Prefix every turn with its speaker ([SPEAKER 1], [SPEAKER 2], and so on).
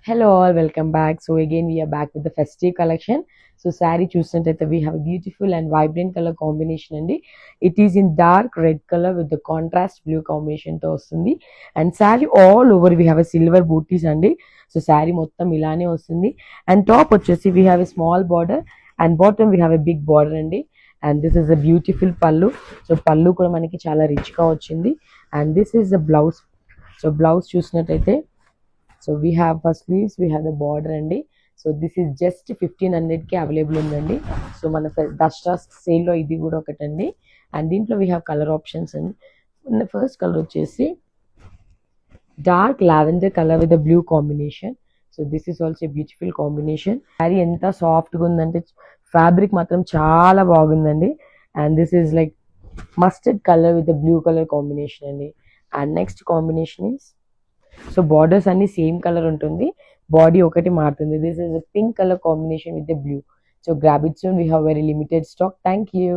[SPEAKER 1] Hello all, welcome back. So again we are back with the festive collection. So saree చూసినట్టయితే we have a beautiful and vibrant color combination అండి. It is in dark red color with the contrast blue combination తో వస్తుంది. And saree all over we have a silver booties అండి. So saree మొత్తం ఇలానే వస్తుంది. And top వచ్చేసి we have a small border and bottom we have a big border అండి. And this is a beautiful pallu. So pallu కూడా మనకి చాలా rich గా వచ్చింది. And this is the blouse. So blouse చూసినట్టయితే so we have first sleeves we have the border అండి. So this is just 1500కి available ఉందండి. సో మన దసరా సేల్లో ఇది కూడా ఒకటండి. అండ్ దీంట్లో వీ హ్యావ్ కలర్ ఆప్షన్స్ అండి. ఫస్ట్ కలర్ వచ్చేసి dark lavender colour with blue combination. So this is also beautiful combination. Sari ఎంత సాఫ్ట్గా ఉందంటే ఫ్యాబ్రిక్ మాత్రం చాలా బాగుందండి. And this is like mustard colour with blue colour combination అండి. And next combination is so borders అన్ని same colour ఉంటుంది, body ఒకటి మారుతుంది. This is pink colour combination with the blue. So grab it soon, we have very limited stock. Thank you.